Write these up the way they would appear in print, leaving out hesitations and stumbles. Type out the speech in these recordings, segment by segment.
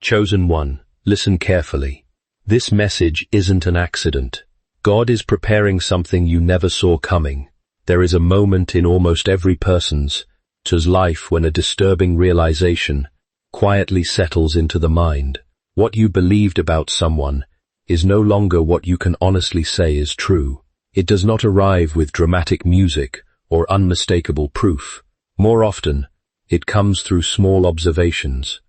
Chosen one, listen carefully. This message isn't an accident. God is preparing something you never saw coming. There is a moment in almost every person's life when a disturbing realization quietly settles into the mind. What you believed about someone is no longer what you can honestly say is true. It does not arrive with dramatic music or unmistakable proof. More often, it comes through small observations.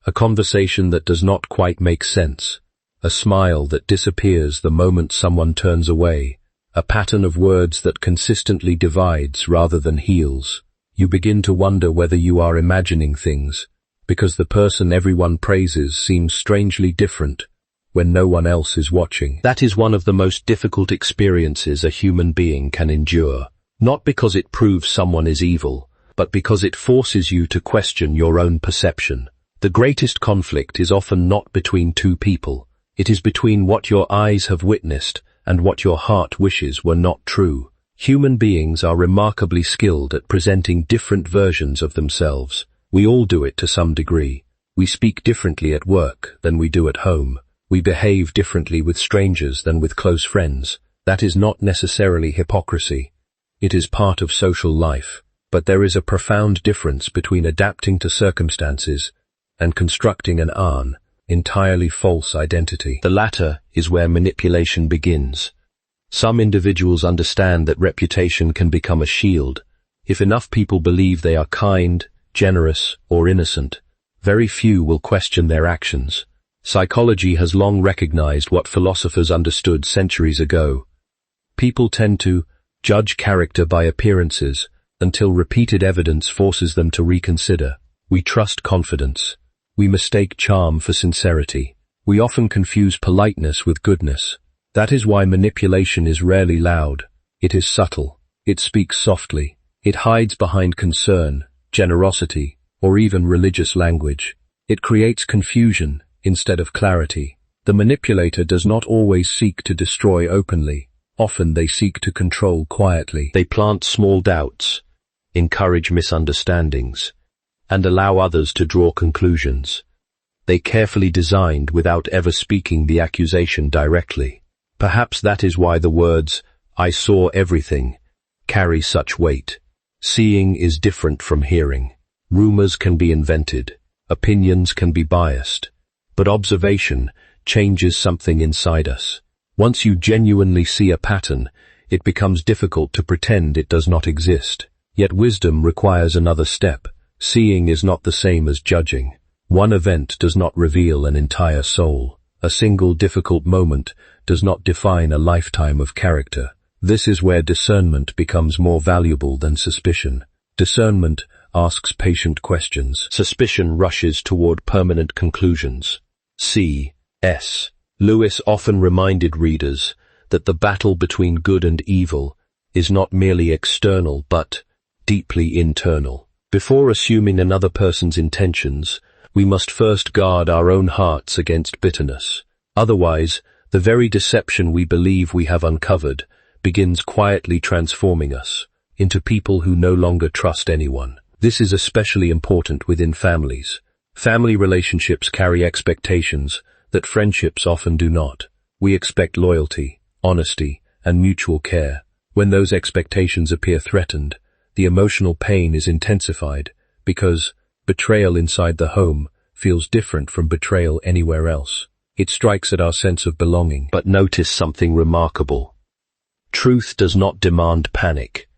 A conversation that does not quite make sense. A smile that disappears the moment someone turns away. A pattern of words that consistently divides rather than heals. You begin to wonder whether you are imagining things, because the person everyone praises seems strangely different when no one else is watching. That is one of the most difficult experiences a human being can endure. Not because it proves someone is evil, but because it forces you to question your own perception. The greatest conflict is often not between two people. It is between what your eyes have witnessed and what your heart wishes were not true. Human beings are remarkably skilled at presenting different versions of themselves. We all do it to some degree. We speak differently at work than we do at home. We behave differently with strangers than with close friends. That is not necessarily hypocrisy. It is part of social life. But there is a profound difference between adapting to circumstances and constructing an entirely false identity. The latter is where manipulation begins. Some individuals understand that reputation can become a shield. If enough people believe they are kind, generous, or innocent, very few will question their actions. Psychology has long recognized what philosophers understood centuries ago. People tend to judge character by appearances until repeated evidence forces them to reconsider. We trust confidence. We mistake charm for sincerity. We often confuse politeness with goodness. That is why manipulation is rarely loud. It is subtle. It speaks softly. It hides behind concern, generosity, or even religious language. It creates confusion instead of clarity. The manipulator does not always seek to destroy openly. Often they seek to control quietly. They plant small doubts, encourage misunderstandings, and allow others to draw conclusions. They carefully designed without ever speaking the accusation directly. Perhaps that is why the words, "I saw everything," carry such weight. Seeing is different from hearing. Rumors can be invented. Opinions can be biased. But observation changes something inside us. Once you genuinely see a pattern, it becomes difficult to pretend it does not exist. Yet wisdom requires another step. Seeing is not the same as judging. One event does not reveal an entire soul. A single difficult moment does not define a lifetime of character. This is where discernment becomes more valuable than suspicion. Discernment asks patient questions. Suspicion rushes toward permanent conclusions. C.S. Lewis often reminded readers that the battle between good and evil is not merely external but deeply internal. Before assuming another person's intentions, we must first guard our own hearts against bitterness. Otherwise, the very deception we believe we have uncovered begins quietly transforming us into people who no longer trust anyone. This is especially important within families. Family relationships carry expectations that friendships often do not. We expect loyalty, honesty, and mutual care. When those expectations appear threatened, the emotional pain is intensified because betrayal inside the home feels different from betrayal anywhere else. It strikes at our sense of belonging. But notice something remarkable. Truth does not demand panic.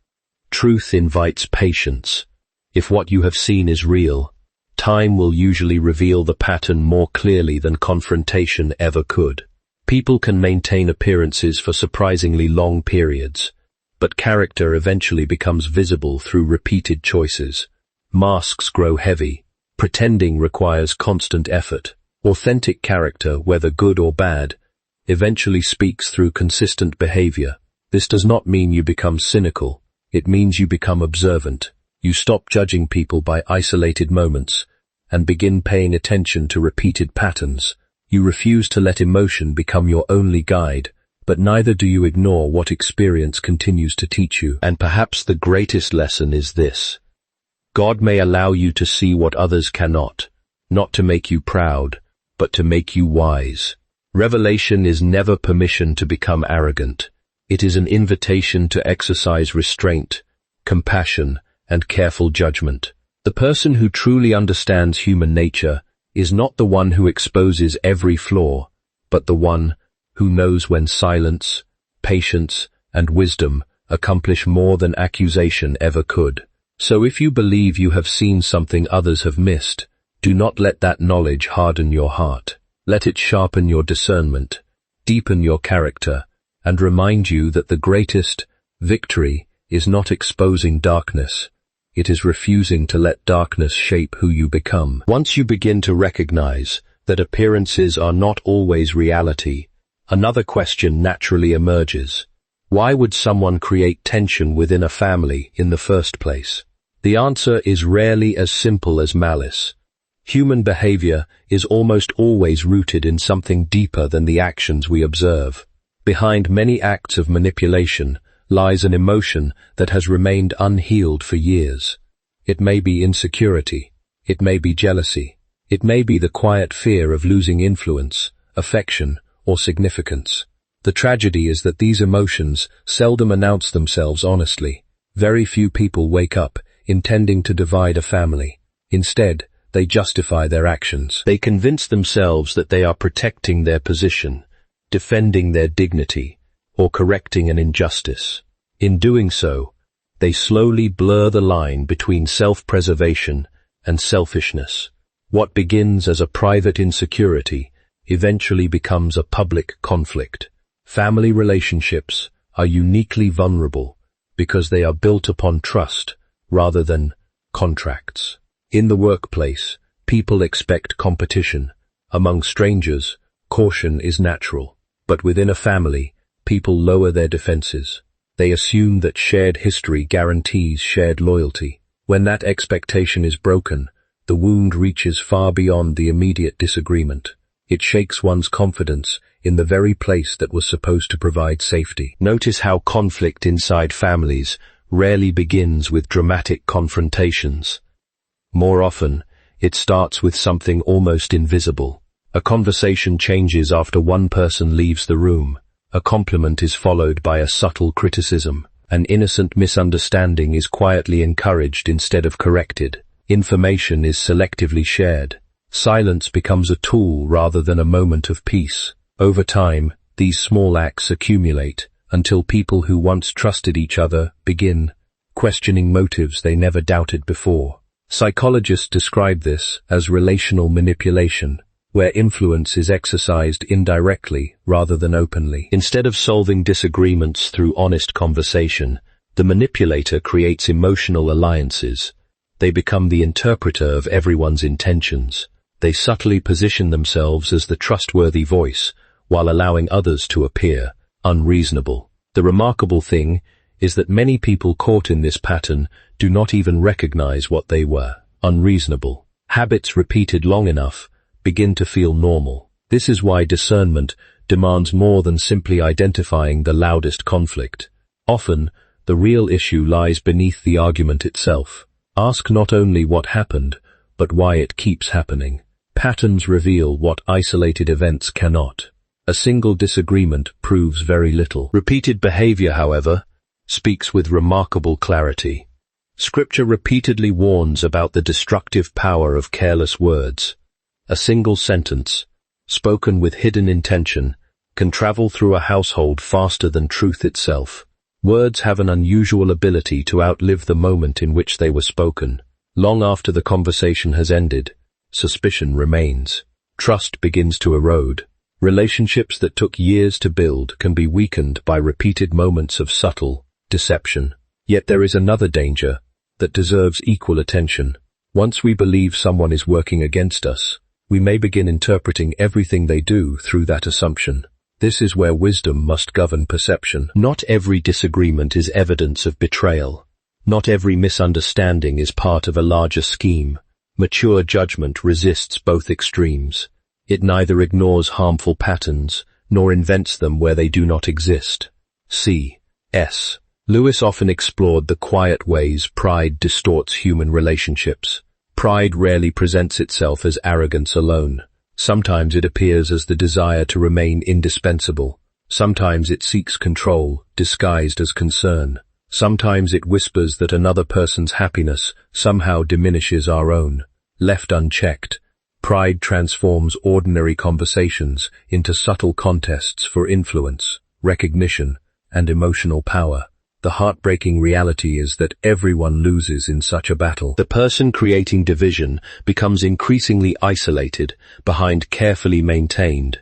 Truth invites patience. If what you have seen is real, time will usually reveal the pattern more clearly than confrontation ever could. People can maintain appearances for surprisingly long periods, but character eventually becomes visible through repeated choices. Masks grow heavy. Pretending requires constant effort. Authentic character, whether good or bad, eventually speaks through consistent behavior. This does not mean you become cynical. It means you become observant. You stop judging people by isolated moments and begin paying attention to repeated patterns. You refuse to let emotion become your only guide, but neither do you ignore what experience continues to teach you. And perhaps the greatest lesson is this. God may allow you to see what others cannot, not to make you proud, but to make you wise. Revelation is never permission to become arrogant. It is an invitation to exercise restraint, compassion, and careful judgment. The person who truly understands human nature is not the one who exposes every flaw, but the one who knows when silence, patience, and wisdom accomplish more than accusation ever could. So if you believe you have seen something others have missed, do not let that knowledge harden your heart. Let it sharpen your discernment, deepen your character, and remind you that the greatest victory is not exposing darkness. It is refusing to let darkness shape who you become. Once you begin to recognize that appearances are not always reality, another question naturally emerges. Why would someone create tension within a family in the first place? The answer is rarely as simple as malice. Human behavior is almost always rooted in something deeper than the actions we observe. Behind many acts of manipulation lies an emotion that has remained unhealed for years. It may be insecurity, it may be jealousy, it may be the quiet fear of losing influence, affection, or significance. The tragedy is that these emotions seldom announce themselves honestly. Very few people wake up intending to divide a family. Instead, they justify their actions. They convince themselves that they are protecting their position, defending their dignity, or correcting an injustice. In doing so, they slowly blur the line between self-preservation and selfishness. What begins as a private insecurity eventually becomes a public conflict. Family relationships are uniquely vulnerable because they are built upon trust rather than contracts. In the workplace, people expect competition. Among strangers, caution is natural. But within a family, people lower their defenses. They assume that shared history guarantees shared loyalty. When that expectation is broken, the wound reaches far beyond the immediate disagreement. It shakes one's confidence in the very place that was supposed to provide safety. Notice how conflict inside families rarely begins with dramatic confrontations. More often, it starts with something almost invisible. A conversation changes after one person leaves the room. A compliment is followed by a subtle criticism. An innocent misunderstanding is quietly encouraged instead of corrected. Information is selectively shared. Silence becomes a tool rather than a moment of peace. Over time, these small acts accumulate until people who once trusted each other begin questioning motives they never doubted before. Psychologists describe this as relational manipulation, where influence is exercised indirectly rather than openly. Instead of solving disagreements through honest conversation, the manipulator creates emotional alliances. They become the interpreter of everyone's intentions. They subtly position themselves as the trustworthy voice, while allowing others to appear unreasonable. The remarkable thing is that many people caught in this pattern do not even recognize what they were unreasonable. Habits repeated long enough begin to feel normal. This is why discernment demands more than simply identifying the loudest conflict. Often, the real issue lies beneath the argument itself. Ask not only what happened, but why it keeps happening. Patterns reveal what isolated events cannot. A single disagreement proves very little. Repeated behavior, however, speaks with remarkable clarity. Scripture repeatedly warns about the destructive power of careless words. A single sentence, spoken with hidden intention, can travel through a household faster than truth itself. Words have an unusual ability to outlive the moment in which they were spoken. Long after the conversation has ended, suspicion remains. Trust begins to erode. Relationships that took years to build can be weakened by repeated moments of subtle deception. Yet there is another danger that deserves equal attention. Once we believe someone is working against us, we may begin interpreting everything they do through that assumption. This is where wisdom must govern perception. Not every disagreement is evidence of betrayal. Not every misunderstanding is part of a larger scheme. Mature judgment resists both extremes. It neither ignores harmful patterns nor invents them where they do not exist. C.S. Lewis often explored the quiet ways pride distorts human relationships. Pride rarely presents itself as arrogance alone. Sometimes it appears as the desire to remain indispensable. Sometimes it seeks control, disguised as concern. Sometimes it whispers that another person's happiness somehow diminishes our own. Left unchecked, pride transforms ordinary conversations into subtle contests for influence, recognition, and emotional power. The heartbreaking reality is that everyone loses in such a battle. The person creating division becomes increasingly isolated behind carefully maintained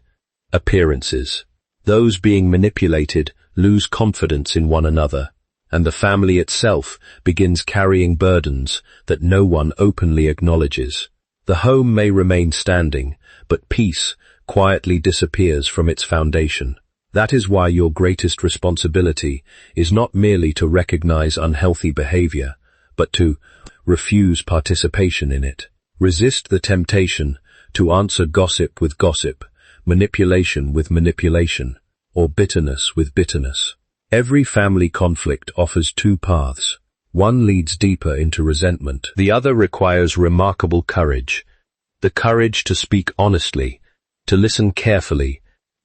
appearances. Those being manipulated lose confidence in one another, and the family itself begins carrying burdens that no one openly acknowledges. The home may remain standing, but peace quietly disappears from its foundation. That is why your greatest responsibility is not merely to recognize unhealthy behavior, but to refuse participation in it. Resist the temptation to answer gossip with gossip, manipulation with manipulation, or bitterness with bitterness. Every family conflict offers two paths. One leads deeper into resentment. The other requires remarkable courage. The courage to speak honestly, to listen carefully,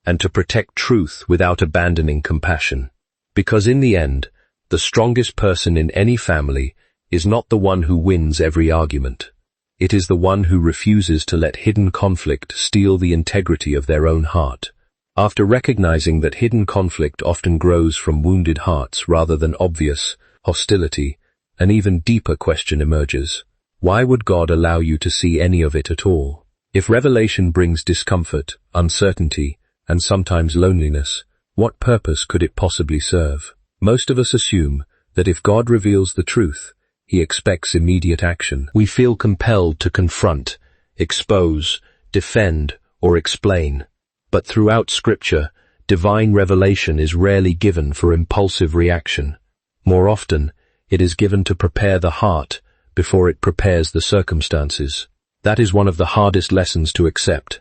and to protect truth without abandoning compassion. Because in the end, the strongest person in any family is not the one who wins every argument. It is the one who refuses to let hidden conflict steal the integrity of their own heart. After recognizing that hidden conflict often grows from wounded hearts rather than obvious hostility, an even deeper question emerges. Why would God allow you to see any of it at all? If revelation brings discomfort, uncertainty, and sometimes loneliness, what purpose could it possibly serve? Most of us assume that if God reveals the truth, He expects immediate action. We feel compelled to confront, expose, defend, or explain. But throughout Scripture, divine revelation is rarely given for impulsive reaction. More often, it is given to prepare the heart before it prepares the circumstances. That is one of the hardest lessons to accept.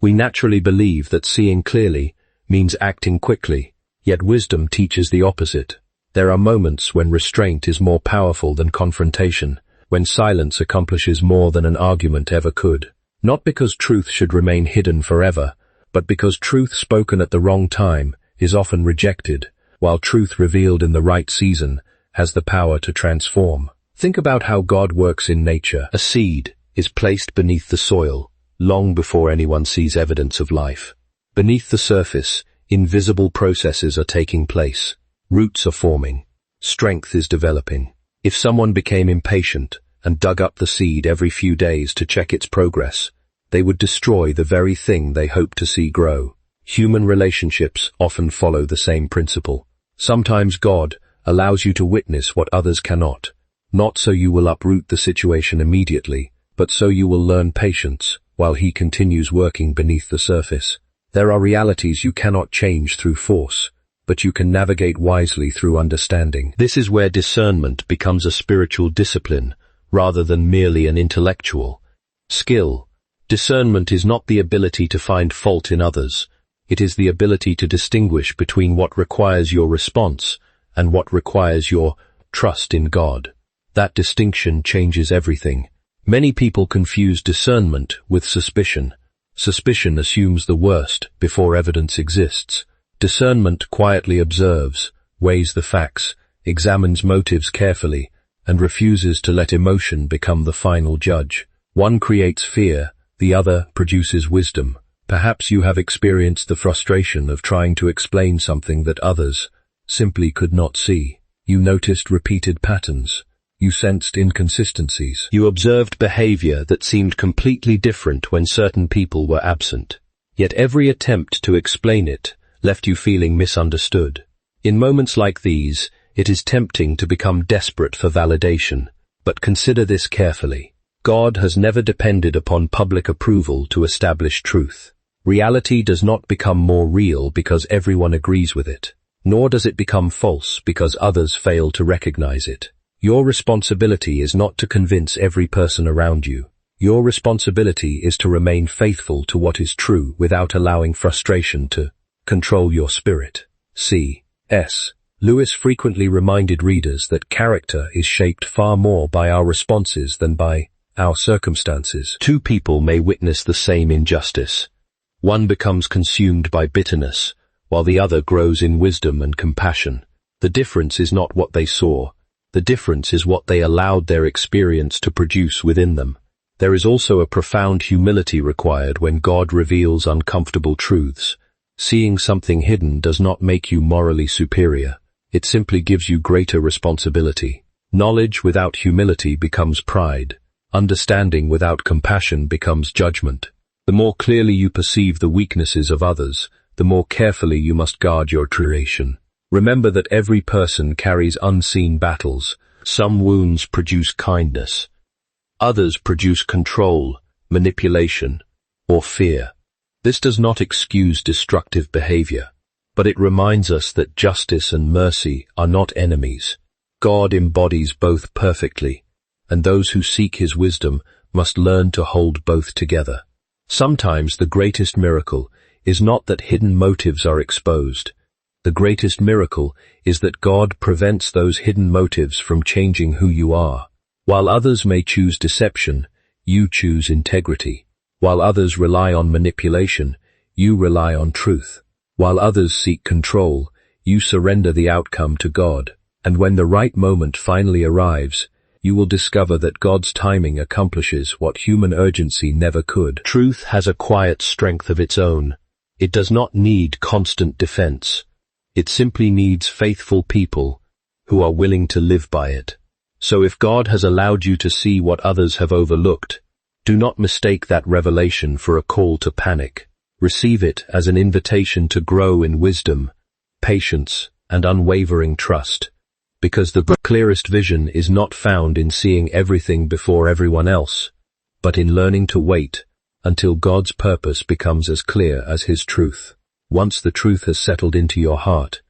We naturally believe that seeing clearly means acting quickly, yet wisdom teaches the opposite. There are moments when restraint is more powerful than confrontation, when silence accomplishes more than an argument ever could. Not because truth should remain hidden forever, but because truth spoken at the wrong time is often rejected, while truth revealed in the right season has the power to transform. Think about how God works in nature. A seed is placed beneath the soil long before anyone sees evidence of life. Beneath the surface, invisible processes are taking place. Roots are forming. Strength is developing. If someone became impatient and dug up the seed every few days to check its progress, they would destroy the very thing they hope to see grow. Human relationships often follow the same principle. Sometimes God allows you to witness what others cannot, not so you will uproot the situation immediately, but so you will learn patience while He continues working beneath the surface. There are realities you cannot change through force, but you can navigate wisely through understanding. This is where discernment becomes a spiritual discipline rather than merely an intellectual skill. Discernment is not the ability to find fault in others. It is the ability to distinguish between what requires your response and what requires your trust in God. That distinction changes everything. Many people confuse discernment with suspicion. Suspicion assumes the worst before evidence exists. Discernment quietly observes, weighs the facts, examines motives carefully, and refuses to let emotion become the final judge. One creates fear, the other produces wisdom. Perhaps you have experienced the frustration of trying to explain something that others simply could not see. You noticed repeated patterns. You sensed inconsistencies. You observed behavior that seemed completely different when certain people were absent. Yet every attempt to explain it left you feeling misunderstood. In moments like these, it is tempting to become desperate for validation. But consider this carefully. God has never depended upon public approval to establish truth. Reality does not become more real because everyone agrees with it, nor does it become false because others fail to recognize it. Your responsibility is not to convince every person around you. Your responsibility is to remain faithful to what is true without allowing frustration to control your spirit. C.S. Lewis frequently reminded readers that character is shaped far more by our responses than by our circumstances. Two people may witness the same injustice. One becomes consumed by bitterness, while the other grows in wisdom and compassion. The difference is not what they saw. The difference is what they allowed their experience to produce within them. There is also a profound humility required when God reveals uncomfortable truths. Seeing something hidden does not make you morally superior. It simply gives you greater responsibility. Knowledge without humility becomes pride. Understanding without compassion becomes judgment. The more clearly you perceive the weaknesses of others, the more carefully you must guard your creation. Remember that every person carries unseen battles. Some wounds produce kindness. Others produce control, manipulation, or fear. This does not excuse destructive behavior, but it reminds us that justice and mercy are not enemies. God embodies both perfectly, and those who seek His wisdom must learn to hold both together. Sometimes the greatest miracle is not that hidden motives are exposed. The greatest miracle is that God prevents those hidden motives from changing who you are. While others may choose deception, you choose integrity. While others rely on manipulation, you rely on truth. While others seek control, you surrender the outcome to God. And when the right moment finally arrives, you will discover that God's timing accomplishes what human urgency never could. Truth has a quiet strength of its own. It does not need constant defense. It simply needs faithful people who are willing to live by it. So if God has allowed you to see what others have overlooked, do not mistake that revelation for a call to panic. Receive it as an invitation to grow in wisdom, patience, and unwavering trust. Because the clearest vision is not found in seeing everything before everyone else, but in learning to wait until God's purpose becomes as clear as His truth. Once the truth has settled into your heart,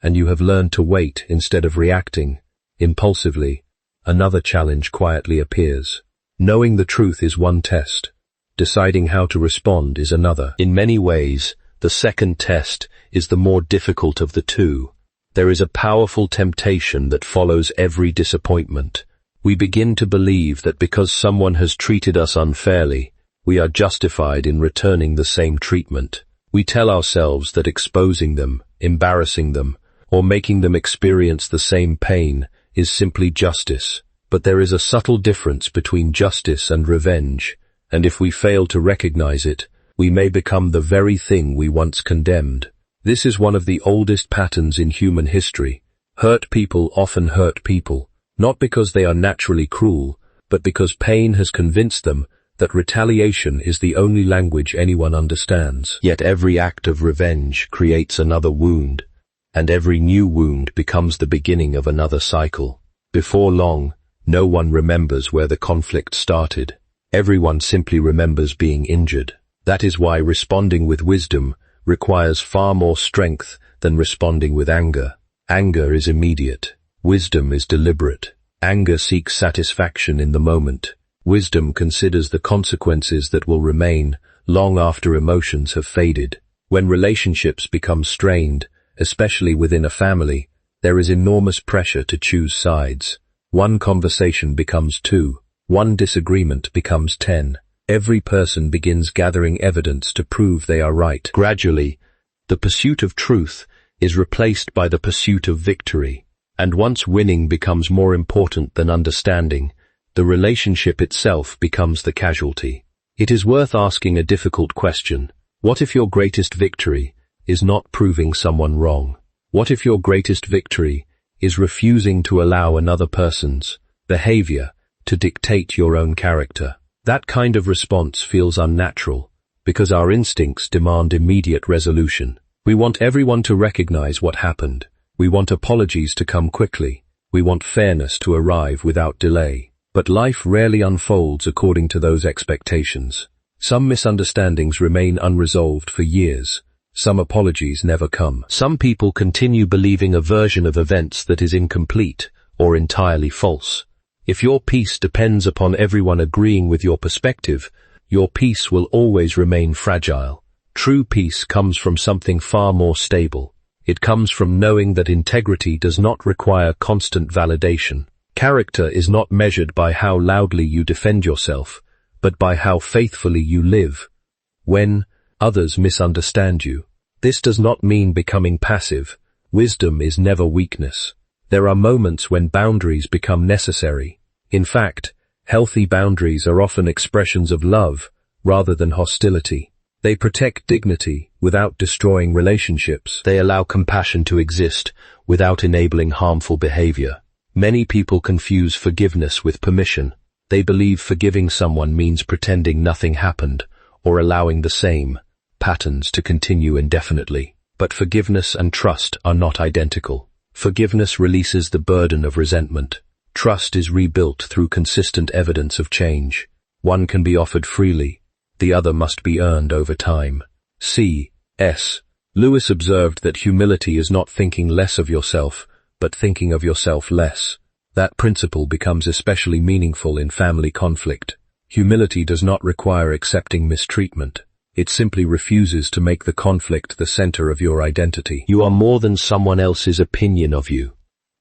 and you have learned to wait instead of reacting impulsively, another challenge quietly appears. Knowing the truth is one test. Deciding how to respond is another. In many ways, the second test is the more difficult of the two. There is a powerful temptation that follows every disappointment. We begin to believe that because someone has treated us unfairly, we are justified in returning the same treatment. We tell ourselves that exposing them, embarrassing them, or making them experience the same pain is simply justice. But there is a subtle difference between justice and revenge, and if we fail to recognize it, we may become the very thing we once condemned. This is one of the oldest patterns in human history. Hurt people often hurt people, not because they are naturally cruel, but because pain has convinced them that retaliation is the only language anyone understands. Yet every act of revenge creates another wound, and every new wound becomes the beginning of another cycle. Before long, no one remembers where the conflict started. Everyone simply remembers being injured. That is why responding with wisdom requires far more strength than responding with anger. Anger is immediate. Wisdom is deliberate. Anger seeks satisfaction in the moment. Wisdom considers the consequences that will remain long after emotions have faded. When relationships become strained, especially within a family, there is enormous pressure to choose sides. One conversation becomes 2. One disagreement becomes 10. Every person begins gathering evidence to prove they are right. Gradually, the pursuit of truth is replaced by the pursuit of victory. And once winning becomes more important than understanding, the relationship itself becomes the casualty. It is worth asking a difficult question. What if your greatest victory is not proving someone wrong? What if your greatest victory is refusing to allow another person's behavior to dictate your own character? That kind of response feels unnatural, because our instincts demand immediate resolution. We want everyone to recognize what happened. We want apologies to come quickly. We want fairness to arrive without delay. But life rarely unfolds according to those expectations. Some misunderstandings remain unresolved for years. Some apologies never come. Some people continue believing a version of events that is incomplete or entirely false. If your peace depends upon everyone agreeing with your perspective, your peace will always remain fragile. True peace comes from something far more stable. It comes from knowing that integrity does not require constant validation. Character is not measured by how loudly you defend yourself, but by how faithfully you live. When others misunderstand you, this does not mean becoming passive. Wisdom is never weakness. There are moments when boundaries become necessary. In fact, healthy boundaries are often expressions of love rather than hostility. They protect dignity without destroying relationships. They allow compassion to exist without enabling harmful behavior. Many people confuse forgiveness with permission. They believe forgiving someone means pretending nothing happened or allowing the same patterns to continue indefinitely. But forgiveness and trust are not identical. Forgiveness releases the burden of resentment. Trust is rebuilt through consistent evidence of change. One can be offered freely. The other must be earned over time. C.S. Lewis observed that humility is not thinking less of yourself, but thinking of yourself less. That principle becomes especially meaningful in family conflict. Humility does not require accepting mistreatment. It simply refuses to make the conflict the center of your identity. You are more than someone else's opinion of you.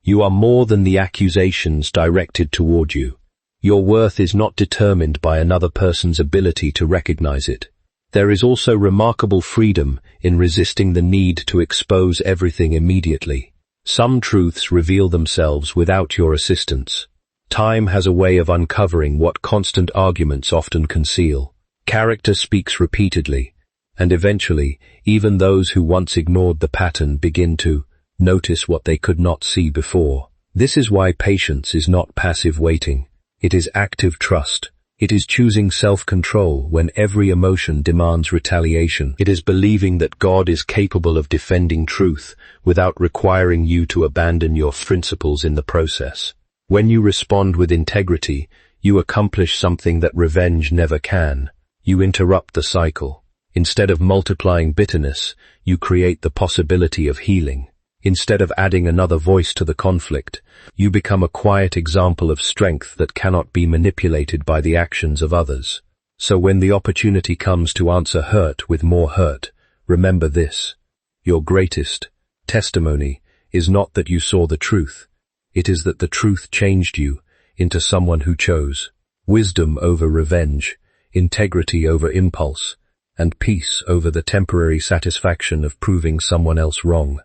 You are more than the accusations directed toward you. Your worth is not determined by another person's ability to recognize it. There is also remarkable freedom in resisting the need to expose everything immediately. Some truths reveal themselves without your assistance. Time has a way of uncovering what constant arguments often conceal. Character speaks repeatedly, and eventually, even those who once ignored the pattern begin to notice what they could not see before. This is why patience is not passive waiting. It is active trust. It is choosing self-control when every emotion demands retaliation. It is believing that God is capable of defending truth without requiring you to abandon your principles in the process. When you respond with integrity, you accomplish something that revenge never can. You interrupt the cycle. Instead of multiplying bitterness, you create the possibility of healing. Instead of adding another voice to the conflict, you become a quiet example of strength that cannot be manipulated by the actions of others. So when the opportunity comes to answer hurt with more hurt, remember this. Your greatest testimony is not that you saw the truth. It is that the truth changed you into someone who chose wisdom over revenge, integrity over impulse, and peace over the temporary satisfaction of proving someone else wrong.